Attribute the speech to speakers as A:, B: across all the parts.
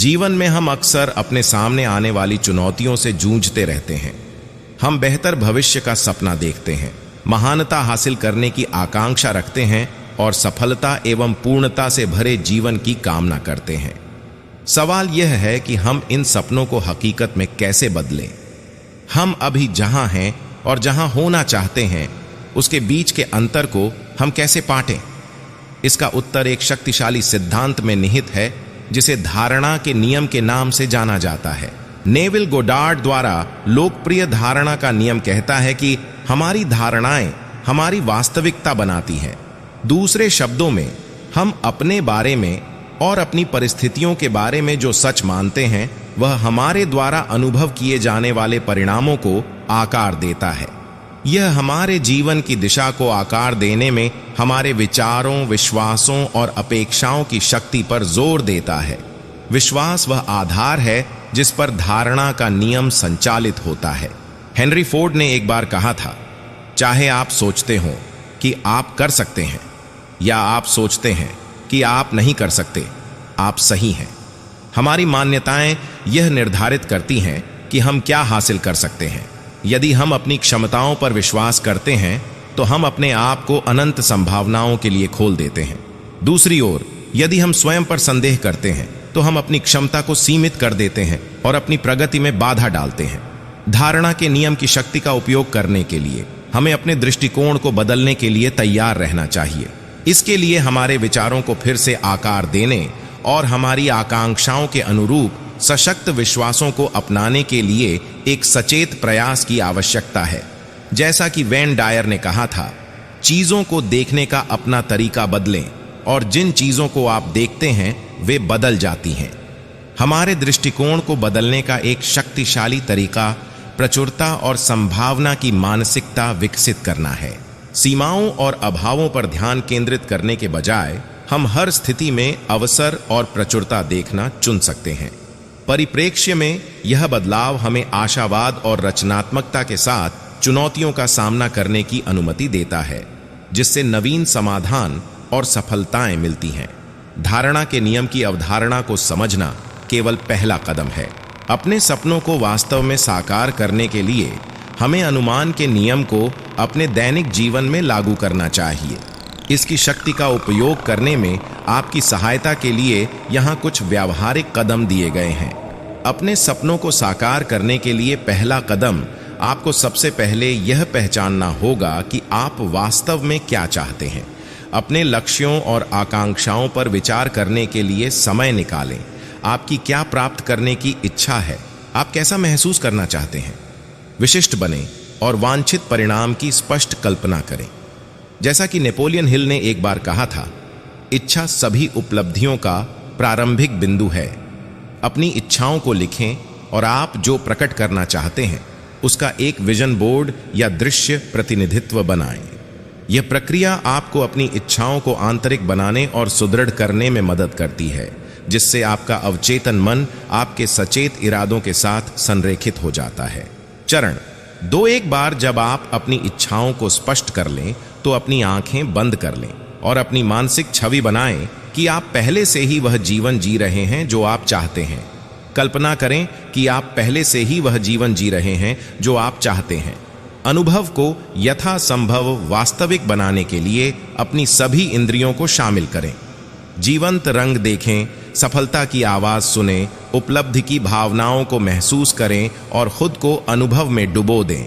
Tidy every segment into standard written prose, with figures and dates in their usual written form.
A: जीवन में हम अक्सर अपने सामने आने वाली चुनौतियों से जूझते रहते हैं। हम बेहतर भविष्य का सपना देखते हैं, महानता हासिल करने की आकांक्षा रखते हैं और सफलता एवं पूर्णता से भरे जीवन की कामना करते हैं। सवाल यह है कि हम इन सपनों को हकीकत में कैसे बदलें? हम अभी जहां हैं और जहां होना चाहते हैं, उसके बीच के अंतर को हम कैसे पाटें? इसका उत्तर एक शक्तिशाली सिद्धांत में निहित है, जिसे धारणा के नियम के नाम से जाना जाता है। नेविल गोडार्ड द्वारा लोकप्रिय धारणा का नियम कहता है कि हमारी धारणाएं हमारी वास्तविकता बनाती हैं। दूसरे शब्दों में, हम अपने बारे में और अपनी परिस्थितियों के बारे में जो सच मानते हैं, वह हमारे द्वारा अनुभव किए जाने वाले परिणामों को आकार देता है। यह हमारे जीवन की दिशा को आकार देने में हमारे विचारों, विश्वासों और अपेक्षाओं की शक्ति पर जोर देता है। विश्वास वह आधार है जिस पर धारणा का नियम संचालित होता है। हेनरी फोर्ड ने एक बार कहा था, चाहे आप सोचते हो कि आप कर सकते हैं या आप सोचते हैं कि आप नहीं कर सकते, आप सही हैं। हमारी मान्यताएं यह निर्धारित करती हैं कि हम क्या हासिल कर सकते हैं। यदि हम अपनी क्षमताओं पर विश्वास करते हैं, तो हम अपने आप को अनंत संभावनाओं के लिए खोल देते हैं। दूसरी ओर, यदि हम स्वयं पर संदेह करते हैं, तो हम अपनी क्षमता को सीमित कर देते हैं और अपनी प्रगति में बाधा डालते हैं। धारणा के नियम की शक्ति का उपयोग करने के लिए हमें अपने दृष्टिकोण को बदलने के लिए तैयार रहना चाहिए। इसके लिए हमारे विचारों को फिर से आकार देने और हमारी आकांक्षाओं के अनुरूप सशक्त विश्वासों को अपनाने के लिए एक सचेत प्रयास की आवश्यकता है। जैसा कि वेन डायर ने कहा था, चीजों को देखने का अपना तरीका बदलें और जिन चीजों को आप देखते हैं वे बदल जाती हैं। हमारे दृष्टिकोण को बदलने का एक शक्तिशाली तरीका प्रचुरता और संभावना की मानसिकता विकसित करना है। सीमाओं और अभावों पर ध्यान केंद्रित करने के बजाय हम हर स्थिति में अवसर और प्रचुरता देखना चुन सकते हैं। परिप्रेक्ष्य में यह बदलाव हमें आशावाद और रचनात्मकता के साथ चुनौतियों का सामना करने की अनुमति देता है, जिससे नवीन समाधान और सफलताएं मिलती हैं। धारणा के नियम की अवधारणा को समझना केवल पहला कदम है। अपने सपनों को वास्तव में साकार करने के लिए हमें अनुमान के नियम को अपने दैनिक जीवन में लागू करना चाहिए। इसकी शक्ति का उपयोग करने में आपकी सहायता के लिए यहाँ कुछ व्यावहारिक कदम दिए गए हैं। अपने सपनों को साकार करने के लिए पहला कदम आपको सबसे पहले यह पहचानना होगा कि आप वास्तव में क्या चाहते हैं। अपने लक्ष्यों और आकांक्षाओं पर विचार करने के लिए समय निकालें। आपकी क्या प्राप्त करने की इच्छा है? आप कैसा महसूस करना चाहते हैं? विशिष्ट बने और वांछित परिणाम की स्पष्ट कल्पना करें। जैसा कि नेपोलियन हिल ने एक बार कहा था, इच्छा सभी उपलब्धियों का प्रारंभिक बिंदु है। अपनी इच्छाओं को लिखें और आप जो प्रकट करना चाहते हैं उसका एक विजन बोर्ड या दृश्य प्रतिनिधित्व बनाएं। यह प्रक्रिया आपको अपनी इच्छाओं को आंतरिक बनाने और सुदृढ़ करने में मदद करती है, जिससे आपका अवचेतन मन आपके सचेत इरादों के साथ संरेखित हो जाता है। चरण 2, एक बार जब आप अपनी इच्छाओं को स्पष्ट कर लें, तो अपनी आंखें बंद कर लें और अपनी मानसिक छवि बनाएं कि आप पहले से ही वह जीवन जी रहे हैं जो आप चाहते हैं। कल्पना करें कि आप पहले से ही वह जीवन जी रहे हैं जो आप चाहते हैं। अनुभव को यथासंभव वास्तविक बनाने के लिए अपनी सभी इंद्रियों को शामिल करें। जीवंत रंग देखें, सफलता की आवाज सुनें, उपलब्धि की भावनाओं को महसूस करें और खुद को अनुभव में डुबो दें।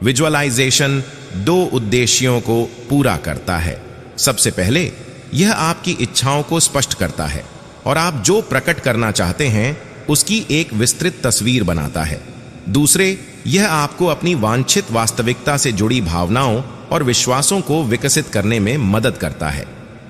A: विजुअलाइजेशन 2 उद्देश्यों को पूरा करता है। सबसे पहले, यह आपकी इच्छाओं को स्पष्ट करता है और आप जो प्रकट करना चाहते हैं उसकी एक विस्तृत तस्वीर बनाता है। दूसरे, यह आपको अपनी वांछित वास्तविकता से जुड़ी भावनाओं और विश्वासों को विकसित करने में मदद करता है।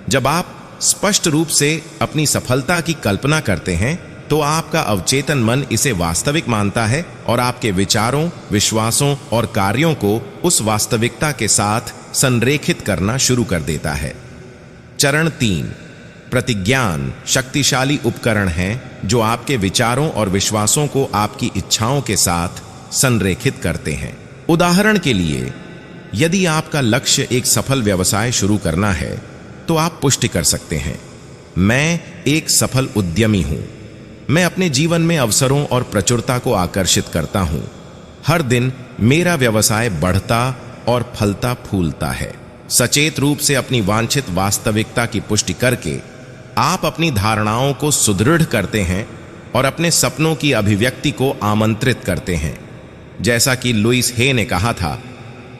A: जब आप स्पष्ट रूप से अपनी सफलता की कल्पना करते हैं, तो आपका अवचेतन मन इसे वास्तविक मानता है और आपके विचारों, विश्वासों और कार्यों को उस वास्तविकता के साथ संरेखित करना शुरू कर देता है। चरण 3, प्रतिज्ञान शक्तिशाली उपकरण है जो आपके विचारों और विश्वासों को आपकी इच्छाओं के साथ संरेखित करते हैं। उदाहरण के लिए, यदि आपका लक्ष्य एक सफल व्यवसाय शुरू करना है, तो आप पुष्टि कर सकते हैं, मैं एक सफल उद्यमी हूं, मैं अपने जीवन में अवसरों और प्रचुरता को आकर्षित करता हूं। हर दिन मेरा व्यवसाय बढ़ता और फलता फूलता है। सचेत रूप से अपनी वांछित वास्तविकता की पुष्टि करके आप अपनी धारणाओं को सुदृढ़ करते हैं और अपने सपनों की अभिव्यक्ति को आमंत्रित करते हैं। जैसा कि लुइस हे ने कहा था,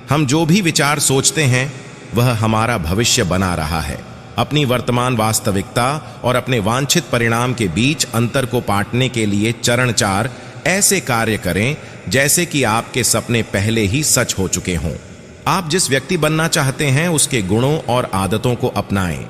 A: हम जो भी विचार सोचते हैं वह हमारा भविष्य बना रहा है। अपनी वर्तमान वास्तविकता और अपने वांछित परिणाम के बीच अंतर को पाटने के लिए चरण 4 ऐसे कार्य करें जैसे कि आपके सपने पहले ही सच हो चुके हों। आप जिस व्यक्ति बनना चाहते हैं उसके गुणों और आदतों को अपनाएं।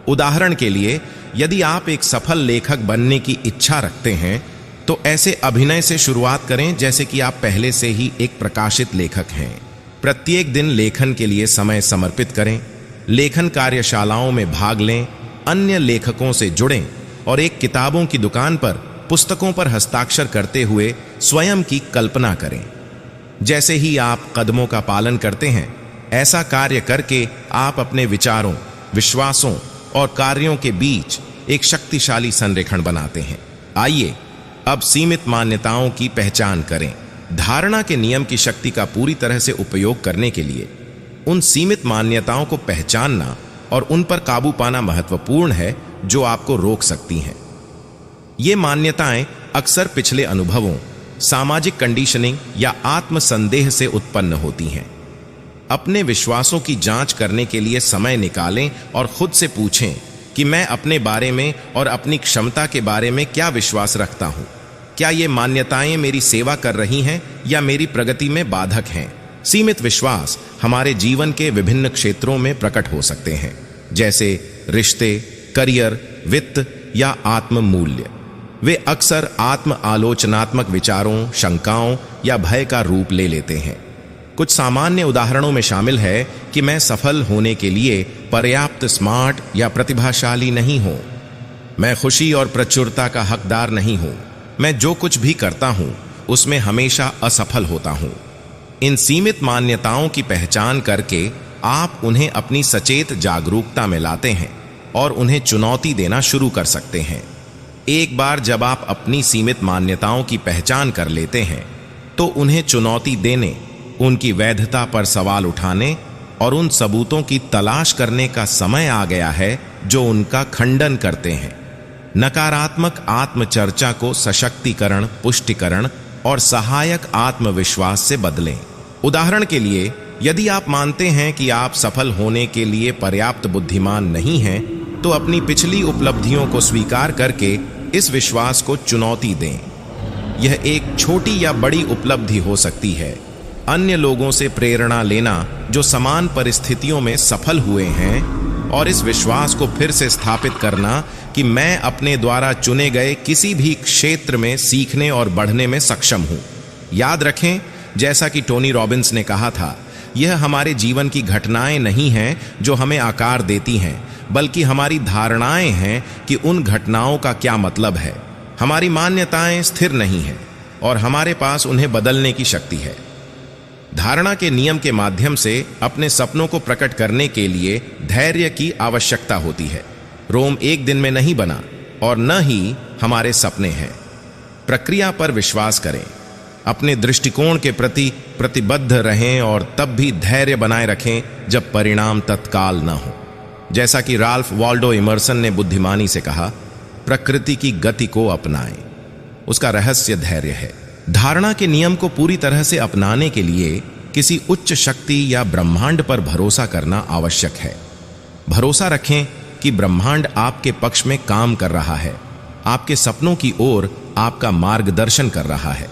A: उदाहरण के लिए, यदि आप एक सफल लेखक बनने की इच्छा रखते हैं तो ऐसे अभिनय से शुरुआत करें जैसे कि आप पहले से ही एक प्रकाशित लेखक हैं। प्रत्येक दिन लेखन के लिए समय समर्पित करें। लेखन कार्यशालाओं में भाग लें, अन्य लेखकों से जुड़ें और एक किताबों की दुकान पर पुस्तकों पर हस्ताक्षर करते हुए स्वयं की कल्पना करें। जैसे ही आप कदमों का पालन करते हैं, ऐसा कार्य करके आप अपने विचारों, विश्वासों और कार्यों के बीच एक शक्तिशाली संरेखण बनाते हैं। आइए अब सीमित मान्यताओं की पहचान करें। धारणा के नियम की शक्ति का पूरी तरह से उपयोग करने के लिए उन सीमित मान्यताओं को पहचानना और उन पर काबू पाना महत्वपूर्ण है जो आपको रोक सकती हैं। ये मान्यताएं अक्सर पिछले अनुभवों, सामाजिक कंडीशनिंग या आत्मसंदेह से उत्पन्न होती हैं। अपने विश्वासों की जांच करने के लिए समय निकालें और खुद से पूछें कि मैं अपने बारे में और अपनी क्षमता के बारे में क्या विश्वास रखता हूं। क्या ये मान्यताएं मेरी सेवा कर रही हैं या मेरी प्रगति में बाधक हैं? सीमित विश्वास हमारे जीवन के विभिन्न क्षेत्रों में प्रकट हो सकते हैं, जैसे रिश्ते, करियर, वित्त या आत्म मूल्य। वे अक्सर आत्म आलोचनात्मक विचारों, शंकाओं या भय का रूप ले लेते हैं। कुछ सामान्य उदाहरणों में शामिल है कि मैं सफल होने के लिए पर्याप्त स्मार्ट या प्रतिभाशाली नहीं हूं। मैं खुशी और प्रचुरता का हकदार नहीं हूं। मैं जो कुछ भी करता हूं उसमें हमेशा असफल होता हूं। इन सीमित मान्यताओं की पहचान करके आप उन्हें अपनी सचेत जागरूकता में लाते हैं और उन्हें चुनौती देना शुरू कर सकते हैं। एक बार जब आप अपनी सीमित मान्यताओं की पहचान कर लेते हैं तो उन्हें चुनौती देने, उनकी वैधता पर सवाल उठाने और उन सबूतों की तलाश करने का समय आ गया है जो उनका खंडन करते हैं। नकारात्मक आत्मचर्चा को सशक्तिकरण, पुष्टिकरण और सहायक आत्मविश्वास से बदलें। उदाहरण के लिए, यदि आप मानते हैं कि आप सफल होने के लिए पर्याप्त बुद्धिमान नहीं हैं, तो अपनी पिछली उपलब्धियों को स्वीकार करके इस विश्वास को चुनौती दें। यह एक छोटी या बड़ी उपलब्धि हो सकती है। अन्य लोगों से प्रेरणा लेना जो समान परिस्थितियों में सफल हुए हैं और इस विश्वास को फिर से स्थापित करना कि मैं अपने द्वारा चुने गए किसी भी क्षेत्र में सीखने और बढ़ने में सक्षम हूं। याद रखें, जैसा कि टोनी रॉबिन्स ने कहा था, यह हमारे जीवन की घटनाएं नहीं हैं जो हमें आकार देती हैं, बल्कि हमारी धारणाएं हैं कि उन घटनाओं का क्या मतलब है। हमारी मान्यताएं स्थिर नहीं हैं और हमारे पास उन्हें बदलने की शक्ति है। धारणा के नियम के माध्यम से अपने सपनों को प्रकट करने के लिए धैर्य की आवश्यकता होती है। रोम एक दिन में नहीं बना और न ही हमारे सपने हैं। प्रक्रिया पर विश्वास करें, अपने दृष्टिकोण के प्रति प्रतिबद्ध रहें और तब भी धैर्य बनाए रखें जब परिणाम तत्काल न हो। जैसा कि राल्फ वाल्डो इमर्सन ने बुद्धिमानी से कहा, प्रकृति की गति को अपनाएं। उसका रहस्य धैर्य है। धारणा के नियम को पूरी तरह से अपनाने के लिए किसी उच्च शक्ति या ब्रह्मांड पर भरोसा करना आवश्यक है। भरोसा रखें कि ब्रह्मांड आपके पक्ष में काम कर रहा है, आपके सपनों की ओर आपका मार्गदर्शन कर रहा है।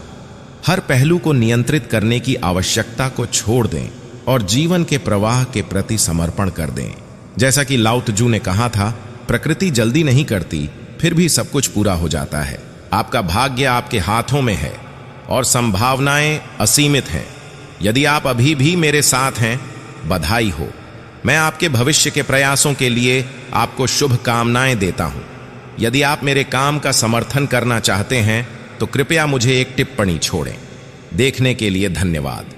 A: हर पहलू को नियंत्रित करने की आवश्यकता को छोड़ दें और जीवन के प्रवाह के प्रति समर्पण कर दें। जैसा कि लाओ त्जू ने कहा था, प्रकृति जल्दी नहीं करती, फिर भी सब कुछ पूरा हो जाता है। आपका भाग्य आपके हाथों में है और संभावनाएं असीमित हैं। यदि आप अभी भी मेरे साथ हैं, बधाई हो। मैं आपके भविष्य के प्रयासों के लिए आपको शुभकामनाएं देता हूं। यदि आप मेरे काम का समर्थन करना चाहते हैं तो कृपया मुझे एक टिप्पणी छोड़ें। देखने के लिए धन्यवाद।